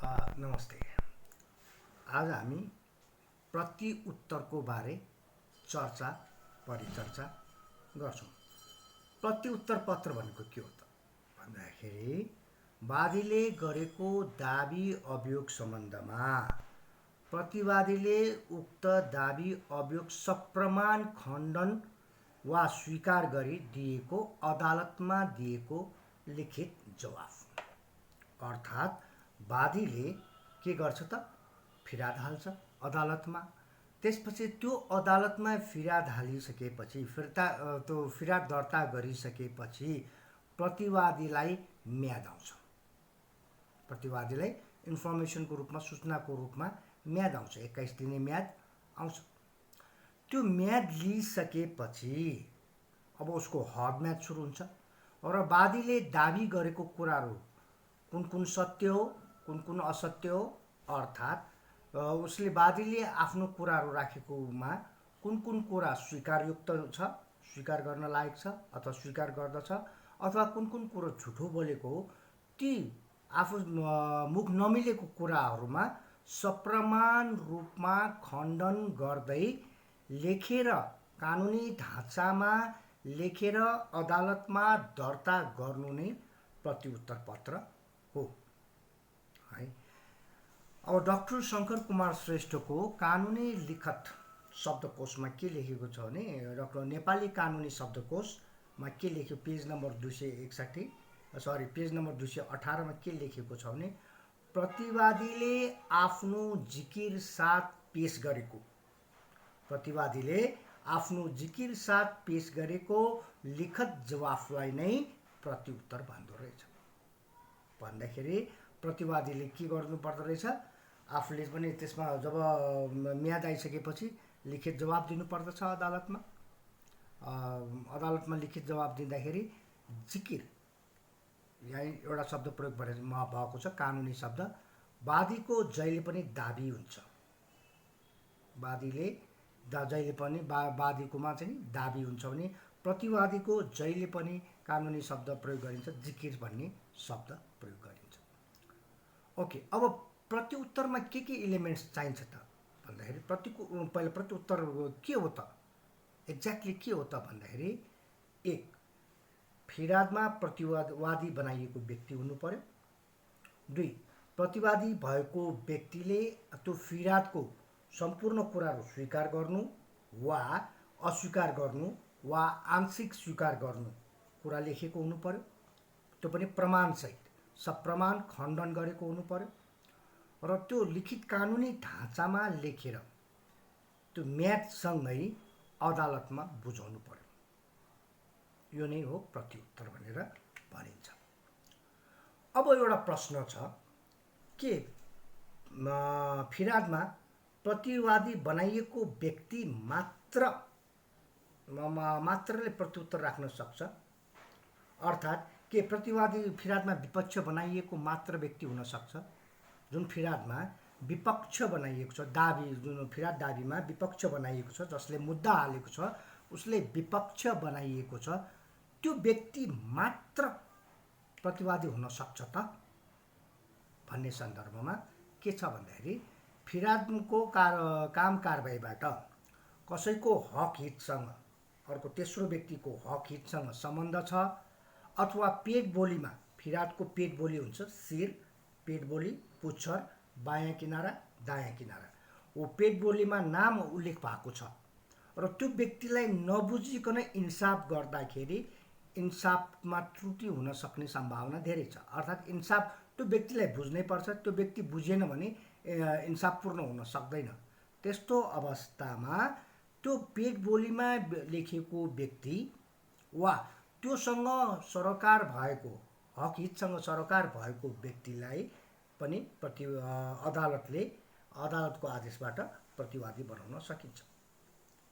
नमस्ते। आज हामी प्रति उत्तरको बारे चर्चा परिचर्चा गर्छौँ। प्रति उत्तर पत्र भनेको के हो त भन्दाखेरि वादीले गरेको दाबी अभियोग सम्बन्धमा प्रतिवादीले उक्त दाबी अभियोग सप्रमाण खण्डन वा स्वीकार गरी दिएको अदालतमा दिएको लिखित जवाफ। अर्थात् वादीले के गर्छ त फिर्याद हाल्छ अदालतमा। त्यसपछि त्यो अदालतमा फिर्याद हालिसकेपछि त्यो फिर्याद दर्ता गरिसकेपछि प्रतिवादीलाई म्याद आउँछ। प्रतिवादीलाई इन्फर्मेसनको रूपमा सूचनाको रूपमा म्याद आउँछ, 21 दिने म्याद आउँछ। त्यो म्याद लिइसकेपछि अब उसको हद म्याद सुरु हुन्छ र वादीले दाबी गरेको कुराहरू कुन कुन सत्य हो कुन कुन असत्य हो, अर्थात् उसले वादीले आफ्नो कुराहरू राखेकोमा कुन कुन कुरा स्वीकारयुक्त छ, स्वीकार गर्न लायक छ अथवा स्वीकार गर्दछ, अथवा कुन कुन कुरो झुठो बोलेको हो, ती आफू मुख नमिलेको कुराहरूमा सप्रमाण रूपमा खण्डन गर्दै लेखेर कानुनी ढाँचामा लेखेर अदालतमा दर्ता गर्नु नै प्रतिउत्तर पत्र हो है। अब डाक्टर शङ्कर कुमार श्रेष्ठको कानुनी लिखत शब्दकोशमा के लेखेको छ भने नेपाली कानुनी शब्दकोशमा के लेख्यो, पेज नम्बर 261 पेज नम्बर 218 मा के लेखेको छ भने प्रतिवादीले आफ्नो जिकिर साथ पेश गरेको लिखत जवाफलाई नै प्रतिउत्तर भन्दो रहेछ। भन्दाखेरि प्रतिवादीले के गर्नु पर्दो रहेछ, आफूले पनि त्यसमा जब म्याद आइसकेपछि लिखित जवाफ दिनु पर्दछ अदालतमा। अदालतमा लिखित जवाफ दिँदाखेरि जिकिर यहाँ एउटा शब्द प्रयोग भएको छ, कानुनी शब्द। वादीको जहिले पनि दाबी हुन्छ, वादीले जहिले पनि वादीकोमा चाहिँ दाबी हुन्छ भने प्रतिवादीको जहिले पनि कानुनी शब्द प्रयोग गरिन्छ, जिकिर भन्ने शब्द प्रयोग गरिन्छ। ओके, अब प्रतिउत्तरमा के इलिमेन्ट्स चाहिन्छ त भन्दाखेरि पहिला प्रतिउत्तर के हो त, एक्ज्याक्टली के हो त भन्दाखेरि 1 फिर्यादमा प्रतिवादी बनाइएको व्यक्ति हुनु पर्यो। 2 प्रतिवादी भएको व्यक्तिले त्यो फिर्यादको सम्पूर्ण कुराहरू स्वीकार गर्नु वा अस्वीकार गर्नु वा आंशिक स्वीकार गर्नु कुरा लेखेको हुनु पर्यो। त्यो पनि प्रमाणसहित सप्रमाण खण्डन गरेको हुनु पर्यो र त्यो लिखित कानुनी ढाँचामा लेखेर त्यो म्यादसँगै अदालतमा बुझाउनु पर्यो। यो नै हो प्रतिउत्तर भनेर भनिन्छ। अब एउटा प्रश्न छ के फिर्यादमा प्रतिवादी बनाइएको व्यक्ति मात्रले प्रतिउत्तर राख्न सक्छ, अर्थात् के प्रतिवादी फिर्यादमा विपक्ष बनाइएको मात्र व्यक्ति हुन सक्छ? जुन फिर्यादमा विपक्ष बनाइएको छ, दाबी जुन फिर्याद दाबीमा विपक्ष बनाइएको छ, जसले मुद्दा हालेको छ उसले विपक्ष बनाइएको छ, त्यो व्यक्ति मात्र प्रतिवादी हुन सक्छ त भन्ने सन्दर्भमा के छ भन्दाखेरि फिर्यादको काम कारबाहीबाट कसैको हक हितसँग अर्को तेस्रो व्यक्तिको हक हितसँग सम्बन्ध छ अथवा पेट बोलीमा फिर्यादको पेट बोली हुन्छ, शिर पेट बोली, पुच्छर, बायाँ किनारा दायाँ किनारा, वो पेट बोलीमा नाम उल्लेख भएको छ र त्यो व्यक्तिलाई नबुझिकन इन्साफ गर्दाखेरि इन्साफमा त्रुटि हुन सक्ने सम्भावना धेरै छ। अर्थात् इन्साफ त्यो व्यक्तिलाई बुझ्नै पर्छ, त्यो व्यक्ति बुझेन भने इन्साफ पूर्ण हुन सक्दैन। त्यस्तो अवस्थामा त्यो पेट बोलीमा लेखिएको व्यक्ति वा त्योसँग सरोकार भएको हक हितसँग सरोकार भएको व्यक्तिलाई पनि अदालतको आदेशबाट प्रतिवादी बनाउन सकिन्छ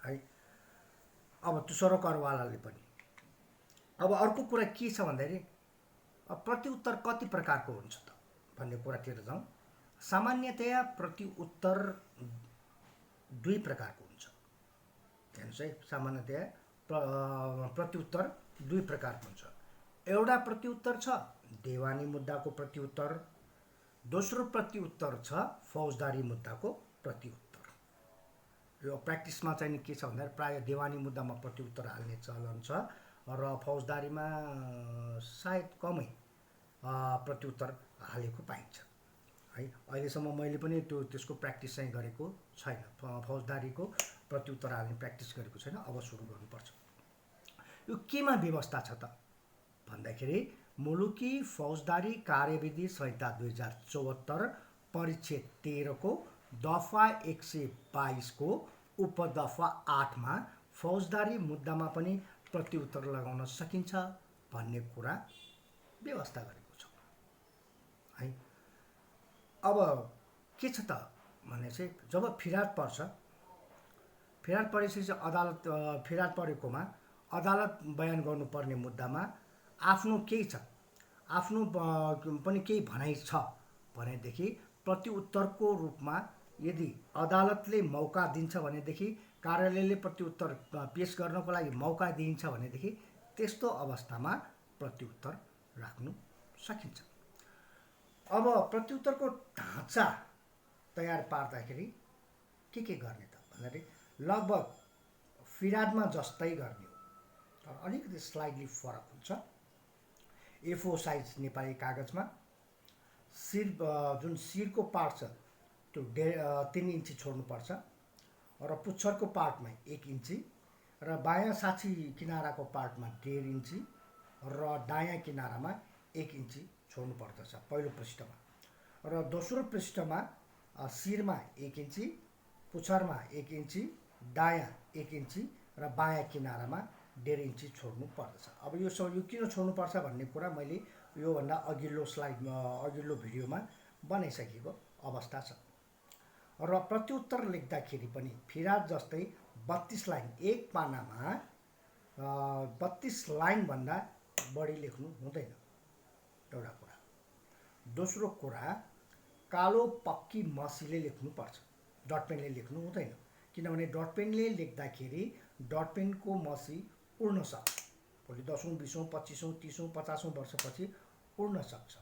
है। अब त्यो सरोकारवालाले पनि। अब अर्को कुरा के छ भन्दाखेरि प्रतिउत्तर कति प्रकारको हुन्छ त भन्ने कुरातिर जाउँ। सामान्यतया प्रतिउत्तर 2 प्रकारको हुन्छ। हेर्नुहोस् है, सामान्यतया प्रतिउत्तर 2 प्रकारको हुन्छ। एउटा प्रतिउत्तर छ देवानी मुद्दाको प्रतिउत्तर दोस्रो प्रत्युत्तर छ फौजदारी मुद्दाको प्रत्युत्तर। यो प्र्याक्टिसमा चाहिँ के छ भन्दाखेरि प्रायः देवानी मुद्दामा प्रत्युत्तर हाल्ने चलन छ र फौजदारीमा सायद कमै प्रत्युत्तर हालेको पाइन्छ है। अहिलेसम्म मैले पनि त्यसको प्र्याक्टिस चाहिँ गरेको छैन, फौजदारीको प्रत्युत्तर हाल्ने प्र्याक्टिस गरेको छैन, अब सुरु गर्नुपर्छ। यो केमा व्यवस्था छ त भन्दाखेरि मुलुकी फौजदारी कार्यविधि संहिता 2074 परिच्छेद 13 को दफा 122 को उपदफा 8 मा फौजदारी मुद्दामा पनि प्रत्युत्तर लगाउन सकिन्छ भन्ने कुरा व्यवस्था गरेको छ है। अब के छ त भने चाहिँ जब फिराद पर्छ, फिराद परेपछि चाहिँ अदालत फिराद परेकोमा अदालत बयान गर्नुपर्ने मुद्दामा आफ्नो केही छ, आफ्नो पनि केही भनाइ छ भनेदेखि प्रत्युत्तरको रूपमा यदि अदालतले मौका दिन्छ भनेदेखि, कार्यालयले प्रत्युत्तर पेश गर्नको लागि मौका दिइन्छ भनेदेखि त्यस्तो अवस्थामा प्रत्युत्तर राख्नु सकिन्छ। अब प्रत्युत्तरको ढाँचा तयार पार्दाखेरि के गर्ने त भन्दाखेरि लगभग फिरादमा जस्तै गर्ने हो, तर अलिकति स्लाइडली फरक हुन्छ। A4 साइज नेपाली कागजमा शिर जुन शिरको पार्ट छ त्यो 3 इन्ची छोड्नुपर्छ र पुच्छरको पार्टमा 1 इन्ची र बायाँ साक्षी किनाराको पार्टमा 1.5 इन्ची र दायाँ किनारामा 1 इन्ची छोड्नु पर्दछ पहिलो पृष्ठमा, र दोस्रो पृष्ठमा शिरमा 1 इन्ची, पुच्छरमा 1 इन्ची, दायाँ 1 इन्ची र बायाँ किनारामा 1.5 इन्ची छोड्नु पर्दछ। अब यो किन छोड्नुपर्छ भन्ने कुरा मैले योभन्दा अघिल्लो स्लाइडमा अघिल्लो भिडियोमा बनाइसकेको अवस्था छ। र प्रत्युत्तर लेख्दाखेरि पनि फिराद जस्तै 32 लाइन, एक पानामा 32 लाइनभन्दा बढी लेख्नु हुँदैन, एउटा कुरा। दोस्रो कुरा, कालो पक्की मसीले लेख्नुपर्छ, डटपेनले लेख्नु हुँदैन, किनभने डटपेनले लेख्दाखेरि डटपेनको मसी उड्न सक्छ, भोलि 10औं 20औं 25औं 30औं 50औं वर्षपछि उड्न सक्छ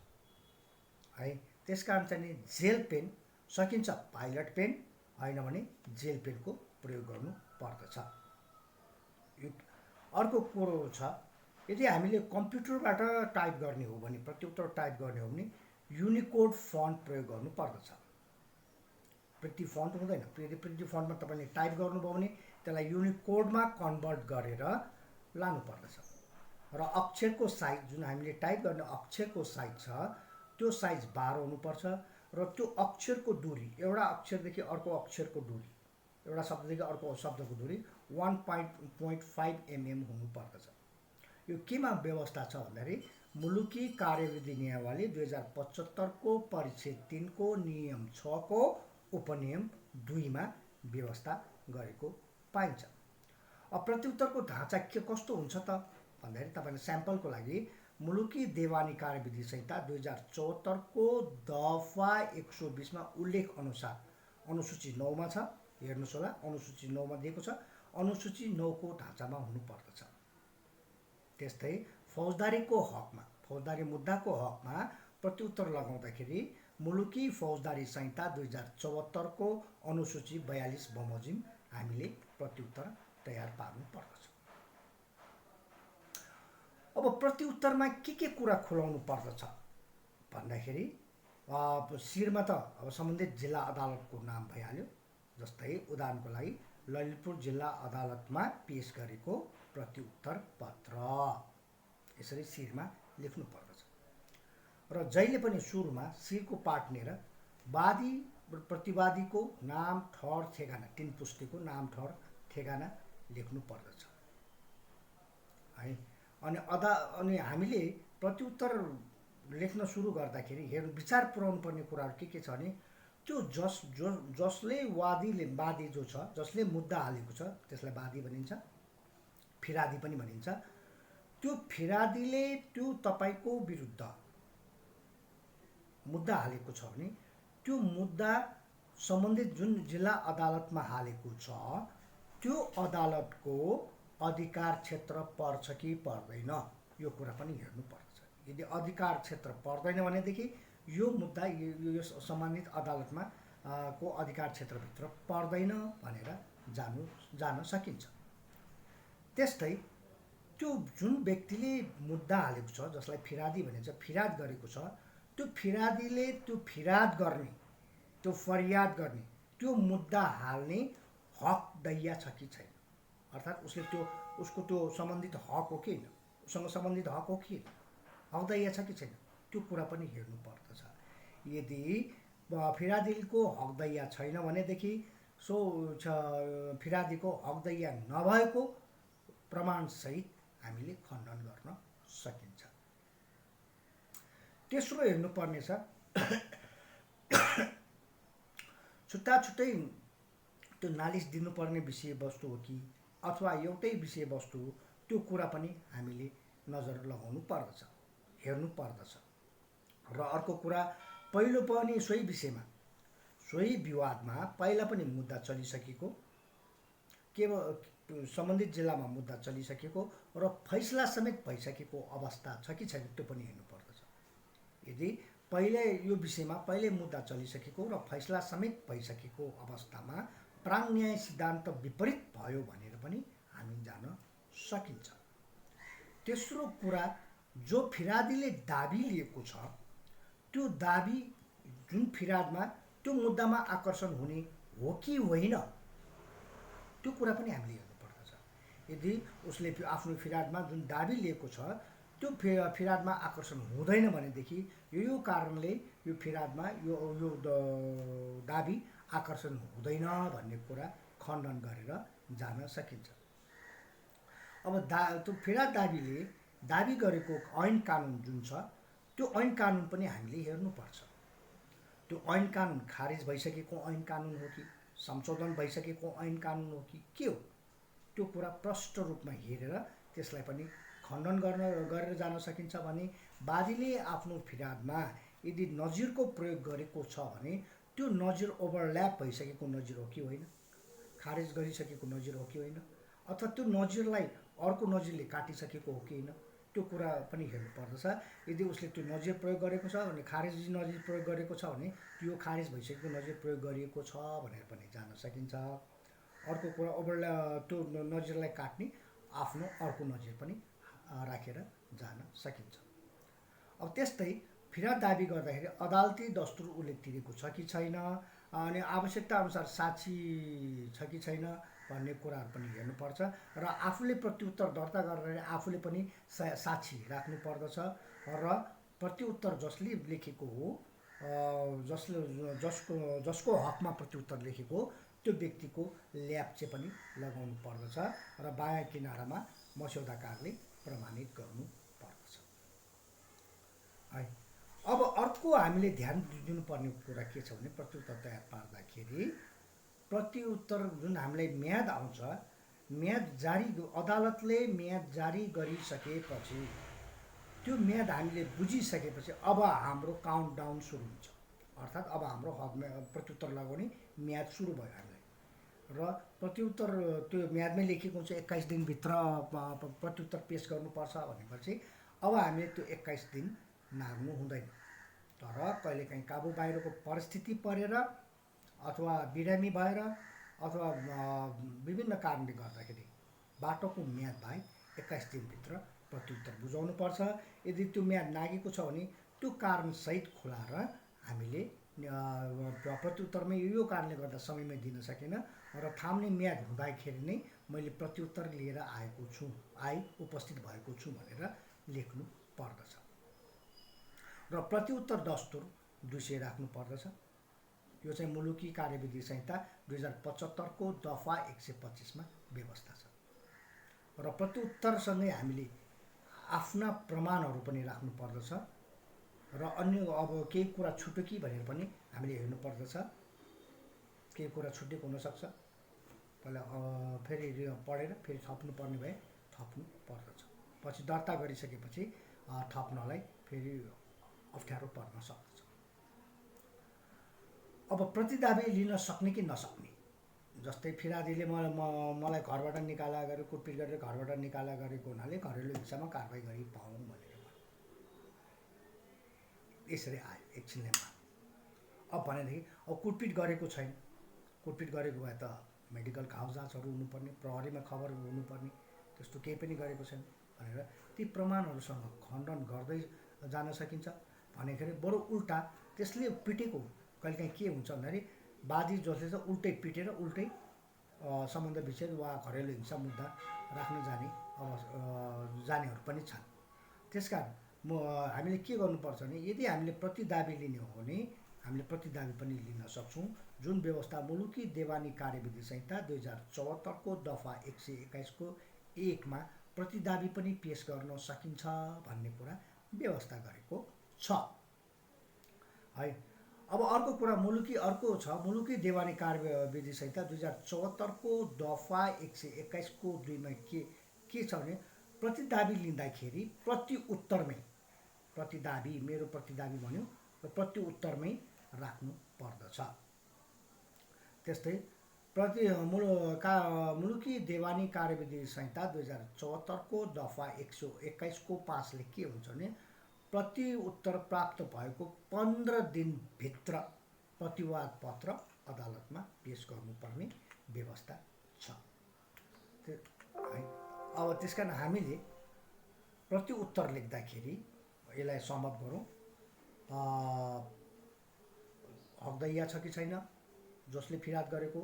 है। त्यसकारण चाहिँ जेल पेन सकिन्छ, पाइलट पेन होइन भने जेल पेनको प्रयोग गर्नु पर्दछ। अर्को कुरो छ, यदि हामीले कम्प्युटरबाट टाइप गर्ने हो भने, प्रत्युत्तर टाइप गर्ने हो भने युनिकोड फन्ट प्रयोग गर्नु पर्दछ, प्रिटी फन्ट हुँदैन। प्रिटी फन्टमा तपाईँले टाइप गर्नुभयो भने त्यसलाई युनिकोडमा कन्भर्ट गरेर लानु पर्दछ र अक्षरको साइज, जुन हामीले टाइप गर्ने अक्षरको साइज छ त्यो साइज 12 हुनुपर्छ र त्यो अक्षरको दूरी, एउटा अक्षरदेखि अर्को अक्षरको दूरी, एउटा शब्ददेखि अर्को शब्दको दूरी 1.5 mm हुनुपर्दछ। यो केमा व्यवस्था छ भन्दाखेरि मुलुकी कार्यविधि नियमावली 2075 को परिच्छेद 3 को नियम 6 को उपनियम 2 मा व्यवस्था गरेको पाइन्छ। अब प्रत्युत्तरको ढाँचा के कस्तो हुन्छ त भन्दाखेरि तपाईले स्याम्पलको लागि मुलुकी देवानी कार्यविधि संहिता 2074 को दफा 120 मा उल्लेख अनुसार अनुसूची 9 मा छ, हेर्नुस् होला, अनुसूची 9 मा दिएको छ, अनुसूची 9 को ढाँचामा हुनु पर्दछ। त्यस्तै फौजदारीको हकमा, फौजदारी मुद्दाको हकमा प्रत्युत्तर लगाउँदाखेरि मुलुकी फौजदारी संहिता 2074 को अनुसूची 42 बमोजिम हामीले प्रत्युत्तर तयार पार्नु पर्दछ। अब प्रत्युत्तरमा के कुरा खुलाउनु पर्दछ भन्दाखेरि शिरमा त अब सम्बन्धित जिल्ला अदालतको नाम भइहाल्यो, जस्तै उदाहरणको लागि ललितपुर जिल्ला अदालतमा पेश गरेको प्रत्युत्तर पत्र, यसरी शिरमा लेख्नु पर्दछ। र जहिले पनि सुरुमा शिरको पाठ लिएर वादी प्रतिवादीको नाम, ठहर, ठेगाना, 3 पुस्तिको नाम, ठहर, ठेगाना लेख्नु पर्दछ है। अनि हामीले प्रत्युत्तर लेख्न सुरु गर्दाखेरि हेर्नु विचार पुर्याउनु पर्ने कुराहरू के छ भने त्यो जसले वादी जो छ, जसले मुद्दा हालेको छ त्यसलाई वादी भनिन्छ, फिरादी पनि भनिन्छ। त्यो फिरादीले त्यो तपाईको विरुद्ध मुद्दा हालेको छ भने त्यो मुद्दा सम्बन्धित जुन जिल्ला अदालतमा हालेको छ त्यो अदालतको अधिकार क्षेत्र पर्छ कि पर्दैन, यो कुरा पनि हेर्नु पर्छ। यदि अधिकार क्षेत्र पर्दैन भनेदेखि यो मुद्दा यो सम्बन्धित अदालतमा को अधिकार क्षेत्रभित्र पर्दैन भनेर जान सकिन्छ। त्यस्तै त्यो जुन व्यक्तिले मुद्दा हालेको छ, जसलाई फिरादी भनिन्छ, फिराद गरेको छ, त्यो फिरादीले त्यो फिराद गर्ने, त्यो फरियाद गर्ने, त्यो मुद्दा हाल्ने हक दैया छ कि छैन, अर्थात् उसले उसको त्यो सम्बन्धित हक हो कि होइन, उसँग सम्बन्धित हक हो कि हक दैया छ कि छैन, त्यो कुरा पनि हेर्नु पर्दछ। यदि फिरादीको हक दैया छैन भनेदेखि सो फिरादीको हक दैया नभएको प्रमाणसहित हामीले खण्डन गर्न सकिन्छ। तेस्रो हेर्नुपर्ने छ छुट्टा छुट्टै त्यो नालिस दिनुपर्ने विषयवस्तु हो कि अथवा एउटै विषयवस्तु हो, त्यो कुरा पनि हामीले नजर लगाउनु पर्दछ, हेर्नु पर्दछ। र अर्को कुरा, पहिलो पनि सोही विषयमा, सोही विवादमा पहिला पनि मुद्दा चलिसकेको, केवल सम्बन्धित जिल्लामा मुद्दा चलिसकेको र फैसला समेत भइसकेको अवस्था छ कि छैन, त्यो पनि हेर्नु पर्दछ। यदि पहिले यो विषयमा पहिले मुद्दा चलिसकेको र फैसला समेत भइसकेको अवस्थामा प्राङ न्याय सिद्धान्त विपरीत भयो भनेर पनि हामी जान सकिन्छ। तेस्रो कुरा, जो फिरादीले दाबी लिएको छ, त्यो दाबी जुन फिरादमा त्यो मुद्दामा आकर्षण हुने हो कि होइन, त्यो कुरा पनि हामीले हेर्नुपर्दछ। यदि उसले आफ्नो फिरादमा जुन दाबी लिएको छ त्यो फिरादमा आकर्षण हुँदैन भनेदेखि यो कारणले यो फिरादमा यो दाबी आकर्षण हुँदैन भन्ने कुरा खण्डन गरेर जान सकिन्छ। अब त्यो फिराद दाबीले दाबी गरेको ऐन कानुन जुन छ, त्यो ऐन कानुन पनि हामीले हेर्नुपर्छ। त्यो ऐन कानुन खारिज भइसकेको ऐन कानुन हो कि संशोधन भइसकेको ऐन कानुन हो कि के हो, त्यो कुरा प्रष्ट रूपमा हेरेर त्यसलाई पनि खण्डन गरेर जान सकिन्छ। भने वादीले आफ्नो फिरादमा यदि नजिरको प्रयोग गरेको छ भने त्यो नजिर ओभरल्याप भइसकेको नजिर हो कि होइन, खारिज गरिसकेको नजिर हो कि होइन, अथवा त्यो नजिरलाई अर्को नजिरले काटिसकेको हो कि होइन, त्यो कुरा पनि हेर्नु पर्दछ। यदि उसले त्यो नजिर प्रयोग गरेको छ भने, खारिजी नजिर प्रयोग गरेको छ भने त्यो खारिज भइसकेको नजिर प्रयोग गरिएको छ भनेर पनि जान सकिन्छ। अर्को कुरा, त्यो नजिरलाई काट्ने आफ्नो अर्को नजिर पनि राखेर जान सकिन्छ। अब त्यस्तै फिराद दाबी गर्दाखेरि अदालती दस्तुर उल्लेख दिएको छ कि छैन, अनि आवश्यकता अनुसार साक्षी छ कि छैन भन्ने कुराहरू पनि हेर्नुपर्छ। र आफूले प्रत्युत्तर दर्ता गर्दाखेरि आफूले पनि साक्षी राख्नु पर्दछ र प्रत्युत्तर जसले लेखेको हो, जसको हकमा प्रत्युत्तर लेखेको हो, त्यो व्यक्तिको ल्याप्चे पनि लगाउनु पर्दछ र बायाँ किनारामा मस्यौदाकारले प्रमाणित गर्नु पर्दछ है। अब अर्को हामीले ध्यान दिनुपर्ने कुरा के छ भने, प्रत्युत्तर तयार पार्दाखेरि प्रत्युत्तर जुन हामीलाई म्याद आउँछ, म्याद जारी अदालतले म्याद जारी गरिसकेपछि त्यो म्याद हामीले बुझिसकेपछि अब हाम्रो काउन्टडाउन सुरु हुन्छ, अर्थात् अब हाम्रो प्रत्युत्तर लगाउने म्याद सुरु भयो हामीलाई। र प्रत्युत्तर त्यो म्यादमै लेखेको हुन्छ 21 दिनभित्र प्रत्युत्तर पेश गर्नुपर्छ भनेपछि अब हामीले त्यो 21 दिन नाग्नु हुँदैन। तर कहिलेकाहीँ काबु बाहिरको परिस्थिति परेर अथवा बिरामी भएर अथवा विभिन्न कारणले गर्दाखेरि बाटोको म्याद बाहेक 21 दिनभित्र प्रत्युत्तर बुझाउनुपर्छ। यदि त्यो म्याद नागेको छ भने त्यो कारणसहित खुलाएर हामीले प्रत्युत्तरमा यो कारणले गर्दा समयमै दिन सकेन र थाम्ने म्याद हुँदाखेरि नै मैले प्रत्युत्तर लिएर उपस्थित भएको छु भनेर लेख्नु पर्दछ। र प्रत्युत्तर दस्तुर 200 राख्नु पर्दछ। यो चाहिँ मुलुकी कार्यविधि संहिता 2075 को दफा 125 मा व्यवस्था छ। र प्रत्युत्तरसँगै हामीले आफ्ना प्रमाणहरू पनि राख्नु पर्दछ र अन्य अब केही कुरा छुट्यो कि भनेर पनि हामीले हेर्नु पर्दछ। केही कुरा छुटेको हुनसक्छ, पहिला फेरि पढेर फेरि थप्नु पर्ने भए थप्नु पर्दछ। पछि दर्ता गरिसकेपछि थप्नलाई फेरि अप्ठ्यारो पर्न सक्छ। अब प्रतिदाबी लिन सक्ने कि नसक्ने, जस्तै फिरादीले मलाई घरबाट निकाला गरेर कुटपिट गरेर घरबाट निकाला गरेको हुनाले घरेलु हिंसामा कारबाही गरी पाऊँ भनेर यसरी आयो, एकछिनले मान। अब भनेदेखि अब कुटपिट गरेको छैन, कुटपिट गरेको भए त मेडिकल कागजातहरू हुनुपर्ने, प्रहरीमा खबर हुनुपर्ने, त्यस्तो केही पनि गरेको छैन भनेर ती प्रमाणहरूसँग खण्डन गर्दै जान सकिन्छ। भनेखेरि बरु उल्टा त्यसले पिटेको कहिलेकाहीँ के हुन्छ भन्दाखेरि बाजी जसले चाहिँ उल्टै पिटेर उल्टै सम्बन्ध विच्छेद वा घरेलु हिंसा मुद्दा राख्न जानेहरू पनि छन्। त्यसकारण हामीले के गर्नुपर्छ भने यदि हामीले प्रतिदाबी लिने हो भने हामीले प्रतिदाबी पनि लिन सक्छौँ। जुन व्यवस्था मुलुकी देवानी कार्यविधि संहिता 2074 को दफा 121 को 1 मा प्रतिदाबी पनि पेश गर्न सकिन्छ भन्ने कुरा व्यवस्था गरेको छ है। अब अर्को कुरा अर्को छ मुलुकी देवानी कार्यविधि संहिता 2074 को दफा 121 को 2 मा के छ भने प्रतिदाबी लिँदाखेरि प्रति उत्तरमै प्रतिदाबी मेरो प्रतिदाबी भन्यो र प्रति उत्तरमै राख्नु पर्दछ। त्यस्तै मुलुकी देवानी कार्यविधि संहिता 2074 को दफा 121 को 5 ले के हुन्छ भने प्रति उत्तर प्राप्त भएको 15 दिनभित्र प्रतिवाद पत्र अदालतमा पेश गर्नुपर्ने व्यवस्था छ। अब त्यसकारण हामीले प्रति उत्तर लेख्दाखेरि यसलाई सम्भव गरौँ, हकदैया छ कि छैन, जसले फिर्याद गरेको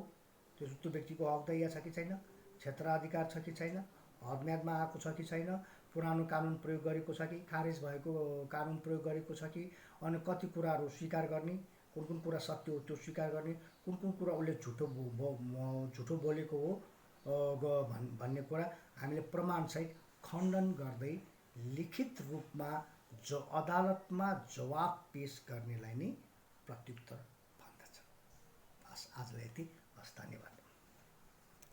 त्यो व्यक्तिको हकदैया छ कि छैन, क्षेत्राधिकार छ कि छैन, हदम्यादमा आएको छ कि छैन, पुरानो कानुन प्रयोग गरेको छ कि खारेज भएको कानुन प्रयोग गरेको छ कि, अनि कति कुराहरू स्वीकार गर्ने, कुन कुन कुरा सत्य हो त्यो स्वीकार गर्ने, कुन कुन कुरा उसले झुटो बोलेको हो भन्ने कुरा हामीले प्रमाणसहित खण्डन गर्दै लिखित रूपमा अदालतमा जवाफ पेश गर्नेलाई नै प्रत्युत्तर